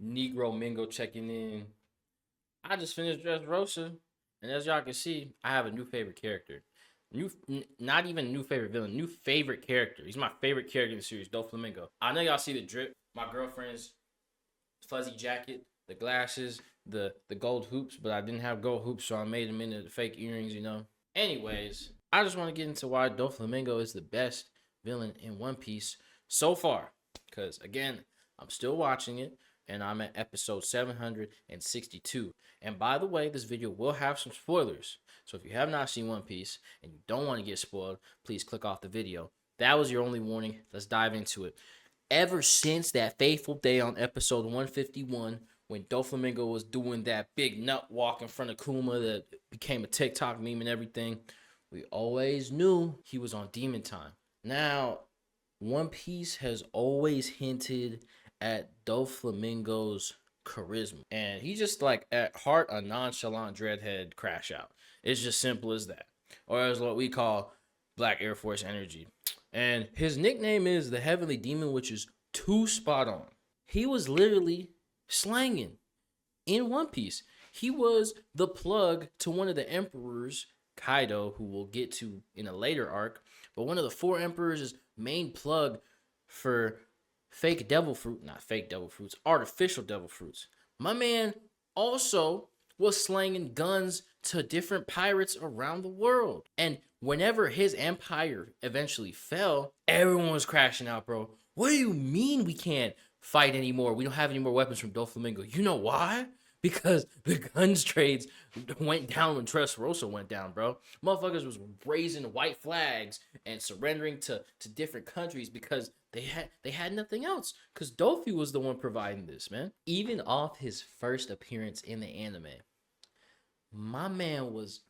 Negro Mingo checking in. I just finished Dressrosa, and as y'all can see, I have a new favorite character. Not even new favorite villain, new favorite character. He's my favorite character in the series, Doflamingo. I know y'all see the drip. My girlfriend's fuzzy jacket, the glasses, the gold hoops, but I didn't have gold hoops, so I made them into the fake earrings, you know. Anyways, I just want to get into why Doflamingo is the best villain in One Piece so far. Because again, I'm still watching it, and I'm at episode 762. And by the way, this video will have some spoilers. So if you have not seen One Piece and you don't want to get spoiled, please click off the video. That was your only warning. Let's dive into it. Ever since that fateful day on episode 151, when Doflamingo was doing that big nut walk in front of Kuma that became a TikTok meme and everything, we always knew he was on demon time. Now, One Piece has always hinted at Doflamingo's charisma, and he's just like at heart a nonchalant dreadhead crash out. It's just simple as that, or as what we call Black Air Force energy. And his nickname is the Heavenly Demon, which is too spot on. He was literally slanging in One Piece. He was the plug to one of the emperors, Kaido, who we'll get to in a later arc, but one of the four emperors' main plug for fake devil fruit, not fake devil fruits, artificial devil fruits. My man also was slanging guns to different pirates around the world. And whenever his empire eventually fell, everyone was crashing out, bro. What do you mean we can't fight anymore? We don't have any more weapons from Doflamingo. You know why? Because the guns trades went down when Dressrosa went down, bro. Motherfuckers was raising white flags and surrendering to different countries because they had nothing else. Because Doffy was the one providing this, man. Even off his first appearance in the anime, my man was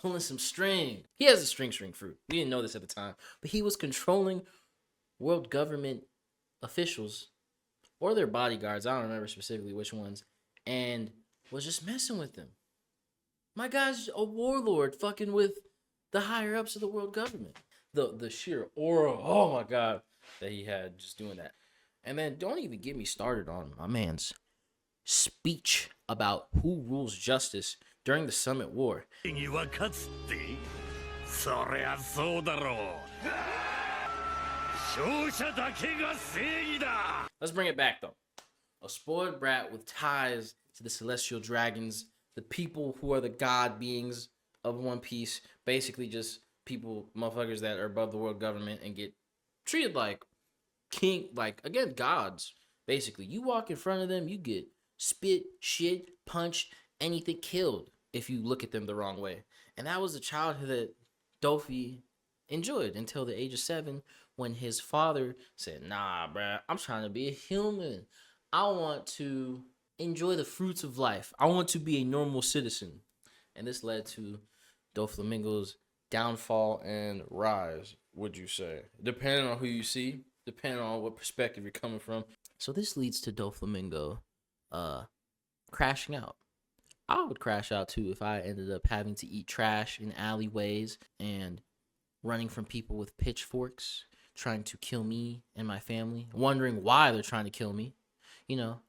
pulling some string. He has a string fruit. We didn't know this at the time, but he was controlling world government officials or their bodyguards. I don't remember specifically which ones, and was just messing with them. My guy's a warlord fucking with the higher ups of the world government. The sheer aura, oh my god, that he had just doing that. And then don't even get me started on my man's speech about who rules justice during the Summit War. Let's bring it back though. A spoiled brat with ties to the celestial dragons, the people who are the god beings of One Piece, basically just people, motherfuckers that are above the world government and get treated like king, like, again, gods. Basically, you walk in front of them, you get spit, shit, punched, anything, killed if you look at them the wrong way. And that was the childhood that Doffy enjoyed until the age of 7, when his father said, nah, bruh, I'm trying to be a human. I want to enjoy the fruits of life. I want to be a normal citizen. And this led to Doflamingo's downfall and rise, would you say? Depending on who you see, depending on what perspective you're coming from. So this leads to Doflamingo crashing out. I would crash out too if I ended up having to eat trash in alleyways and running from people with pitchforks trying to kill me and my family, wondering why they're trying to kill me. You know,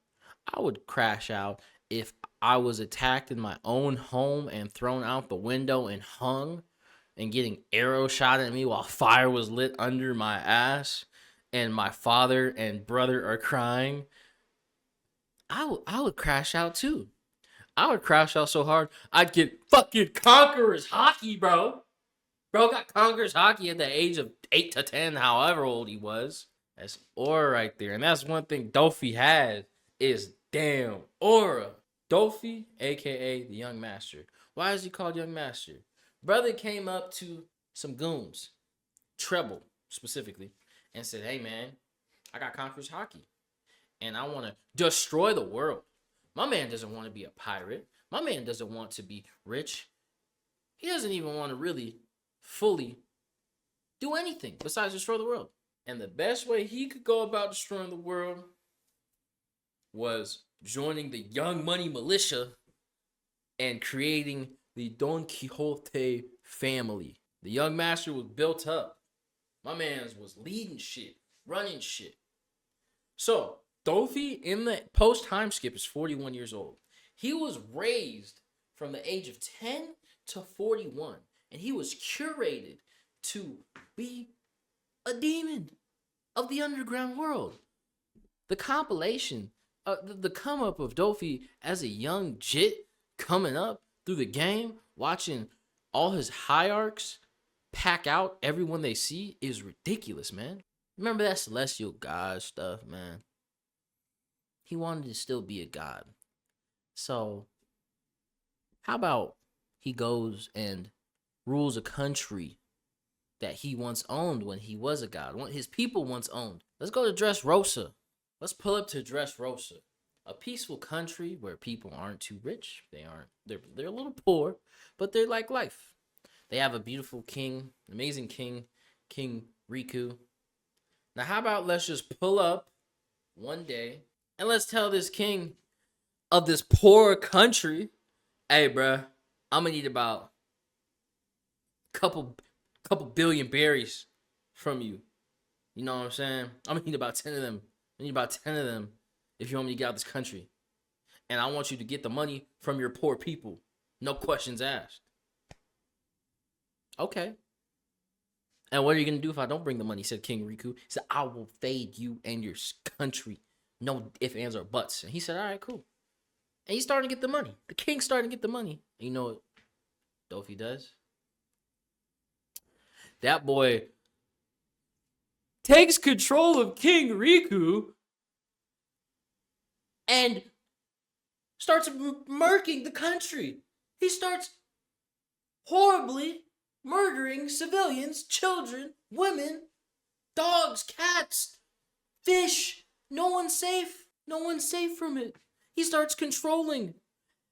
I would crash out if I was attacked in my own home and thrown out the window and hung and getting arrow shot at me while fire was lit under my ass and my father and brother are crying. I would crash out too. I would crash out so hard, I'd get fucking Conqueror's hockey, bro. Bro got Conqueror's hockey at the age of 8 to 10, however old he was. That's aura right there. And that's one thing Doffy has is damn aura. Doffy, a.k.a. the Young Master. Why is he called Young Master? Brother came up to some goons, Treble specifically, and said, hey man, I got Conqueror's hockey. And I want to destroy the world. My man doesn't want to be a pirate. My man doesn't want to be rich. He doesn't even want to really fully do anything besides destroy the world. And the best way he could go about destroying the world was joining the Young Money Militia and creating the Don Quixote family. The Young Master was built up. My man was leading shit, running shit. So, Doffy in the post time skip is 41 years old. He was raised from the age of 10 to 41, and he was curated to be a demon of the underground world. The compilation, the come up of Doffy as a young jit coming up through the game, watching all his hierarchs pack out everyone they see is ridiculous, man. Remember that celestial god stuff, man? He wanted to still be a god. So, how about he goes and rules a country that he once owned when he was a god, what his people once owned? Let's go to Dressrosa. Let's pull up to Dressrosa, a peaceful country where people aren't too rich. They're a little poor, but they're like life. They have a beautiful king, amazing king, King Riku. Now, how about let's just pull up one day and let's tell this king of this poor country, hey, bruh, I'm gonna need about a couple billion berries from you. You know what I'm saying? I'm gonna need about 10 of them. I need about 10 of them if you want me to get out of this country. And I want you to get the money from your poor people. No questions asked. Okay. And what are you going to do if I don't bring the money? Said King Riku. He said, I will fade you and your country. No ifs, ands, or buts. And he said, all right, cool. And he's starting to get the money. The king's starting to get the money. And you know what Doffy does? That boy takes control of King Riku and starts murking the country. He starts horribly murdering civilians, children, women, dogs, cats, fish. No one's safe. No one's safe from it. He starts controlling.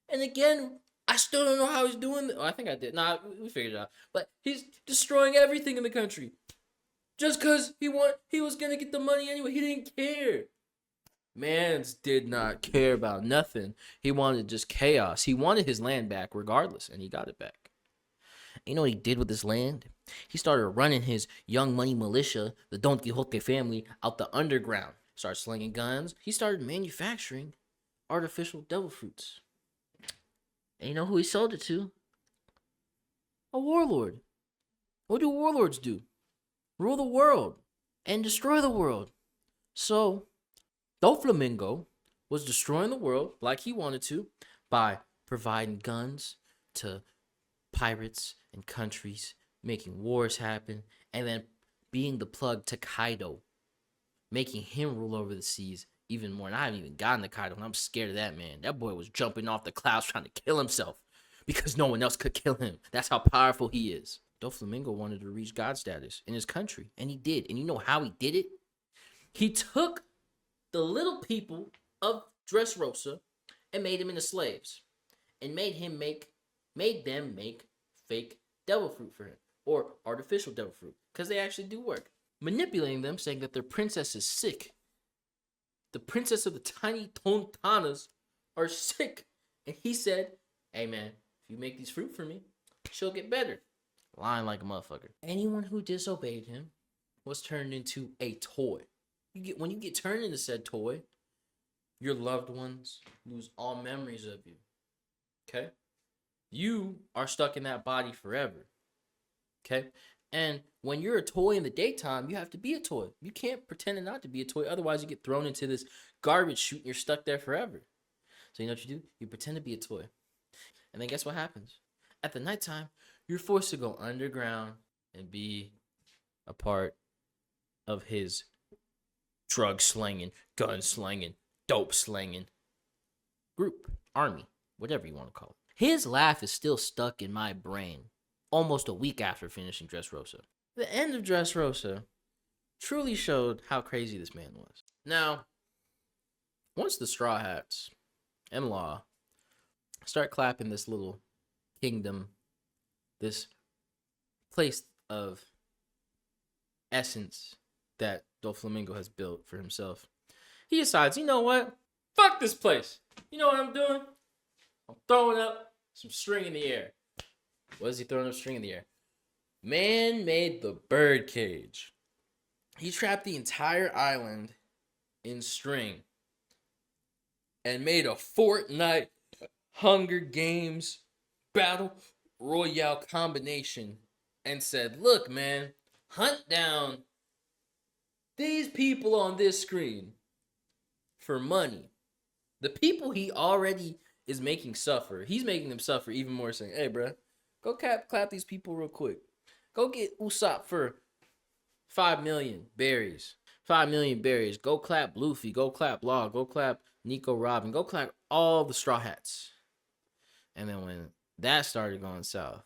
And again, I still don't know how he's doing it. Oh, I think I did. Nah, we figured it out. But he's destroying everything in the country. Just because he was going to get the money anyway. He didn't care. Mans did not care about nothing. He wanted just chaos. He wanted his land back regardless, and he got it back. You know what he did with his land? He started running his Young Money militia, the Don Quixote family, out the underground. Started slinging guns. He started manufacturing artificial devil fruits. And you know who he sold it to? A warlord. What do warlords do? Rule the world and destroy the world. So, Doflamingo was destroying the world like he wanted to by providing guns to pirates and countries, making wars happen, and then being the plug to Kaido, making him rule over the seas even more. And I haven't even gotten to Kaido, and I'm scared of that man. That boy was jumping off the clouds trying to kill himself because no one else could kill him. That's how powerful he is. Doflamingo wanted to reach God status in his country, and he did. And you know how he did it? He took the little people of Dressrosa and made them into slaves, and made them make fake devil fruit for him, or artificial devil fruit, because they actually do work. Manipulating them, saying that their princess is sick. The princess of the tiny Tontanas are sick. And he said, hey man, if you make these fruit for me, she'll get better. Lying like a motherfucker. Anyone who disobeyed him was turned into a toy. When you get turned into said toy, your loved ones lose all memories of you. Okay? You are stuck in that body forever. Okay? And when you're a toy in the daytime, you have to be a toy. You can't pretend not to be a toy. Otherwise, you get thrown into this garbage chute and you're stuck there forever. So you know what you do? You pretend to be a toy. And then guess what happens? At the nighttime, you're forced to go underground and be a part of his drug slinging, gun slinging, dope slinging group, army, whatever you want to call it. His laugh is still stuck in my brain almost a week after finishing Dressrosa. The end of Dressrosa truly showed how crazy this man was. Now, once the Straw Hats and Law start clapping this little kingdom, this place of essence that Doflamingo has built for himself, he decides, you know what? Fuck this place. You know what I'm doing? I'm throwing up some string in the air. What is he throwing up string in the air? Man made the bird cage. He trapped the entire island in string. and made a Fortnite Hunger Games Battle Royale combination and said, look, man, hunt down these people on this screen for money. The people he already is making suffer, he's making them suffer even more, saying, hey, bro, go clap these people real quick. Go get Usopp for 5 million berries. 5 million berries. Go clap Luffy. Go clap Law. Go clap Nico Robin. Go clap all the Straw Hats. And then when that started going south,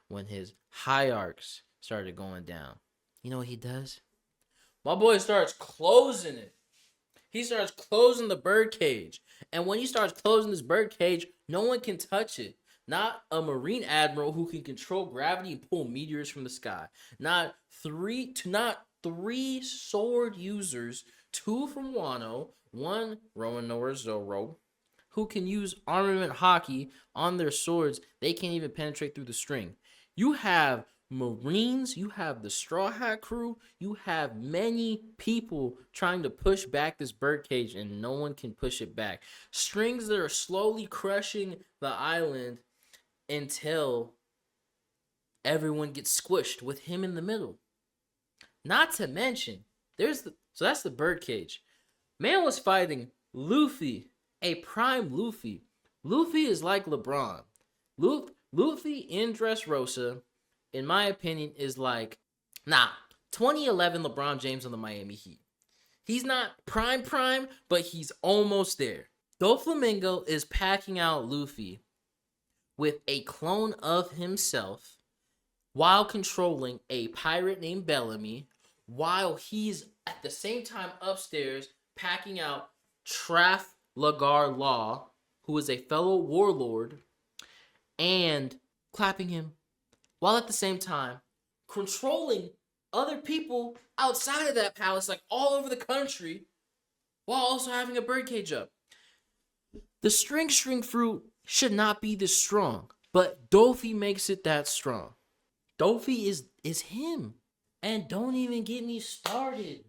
when his high arcs started going down, you know what he does? My boy starts closing it. He starts closing the birdcage. And when he starts closing this birdcage, no one can touch it. Not a Marine Admiral who can control gravity and pull meteors from the sky. Not three sword users, 2 from Wano, 1 Roanoa Zoro, who can use armament hockey on their swords. They can't even penetrate through the string. You have Marines, you have the Straw Hat crew, you have many people trying to push back this birdcage, and no one can push it back. Strings that are slowly crushing the island until everyone gets squished with him in the middle. Not to mention, so that's the birdcage. Man was fighting Luffy, a prime Luffy. Luffy is like LeBron. Luffy in Dressrosa, in my opinion, is like, 2011 LeBron James on the Miami Heat. He's not prime, but he's almost there. Doflamingo is packing out Luffy with a clone of himself while controlling a pirate named Bellamy, while he's at the same time upstairs packing out Trafalgar Law, who is a fellow warlord, and clapping him, while at the same time controlling other people outside of that palace, like all over the country, while also having a birdcage up. The string fruit should not be this strong, but Doffy makes it that strong. Doffy is him. And don't even get me started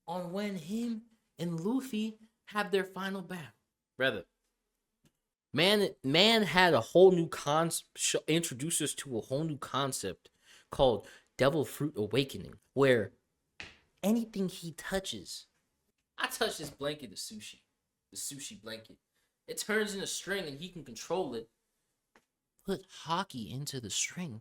on when him and Luffy have their final battle. Brother, man had a whole new introduced us to a whole new concept called Devil Fruit Awakening, where anything he touches, I touch this blanket of sushi, the sushi blanket. It turns into string and he can control it. Put hockey into the string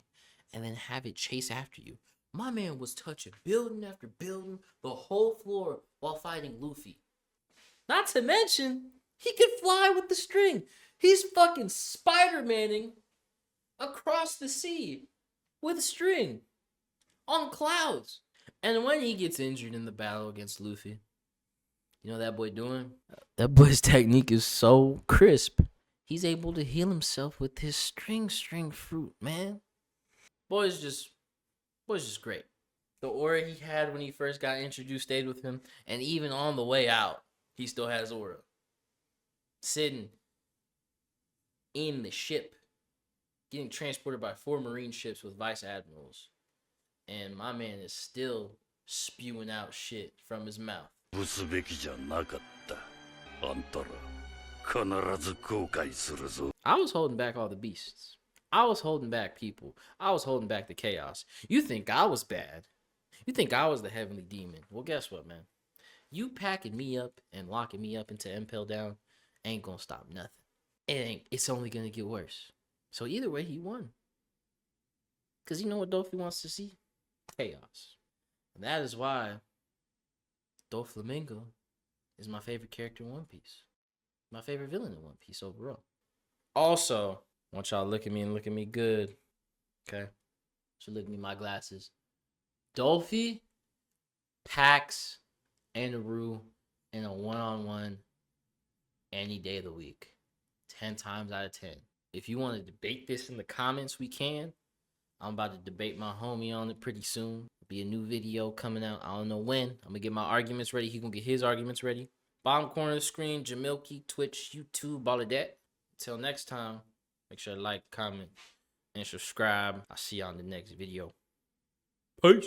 and then have it chase after you. My man was touching building after building, the whole floor, while fighting Luffy. Not to mention, he could fly with the string. He's fucking Spider-Manning across the sea with a string on clouds. And when he gets injured in the battle against Luffy, you know that boy doing? That boy's technique is so crisp. He's able to heal himself with his string fruit, man. Boy's just great. The aura he had when he first got introduced stayed with him, and even on the way out, he still has aura. Sitting in the ship, getting transported by 4 Marine ships with vice admirals, and my man is still spewing out shit from his mouth. I was holding back all the beasts. I was holding back people. I was holding back the chaos. You think I was bad. You think I was the heavenly demon. Well, guess what, man? You packing me up and locking me up into Impel Down ain't gonna stop nothing. It's only gonna get worse. So either way, he won. Because you know what Dofy wants to see? Chaos. And that is why Doflamingo is my favorite character in One Piece. My favorite villain in One Piece overall. Also, I want y'all to look at me and look at me good. Okay? So look at me in my glasses. Dolphy packs Anaru in a one-on-one any day of the week. 10 times out of 10. If you want to debate this in the comments, we can. I'm about to debate my homie on it pretty soon. Be a new video coming out. I don't know when. I'm going to get my arguments ready. He going to get his arguments ready. Bottom corner of the screen, Jamilky, Twitch, YouTube, all of that. Until next time, make sure to like, comment, and subscribe. I'll see you on the next video. Peace.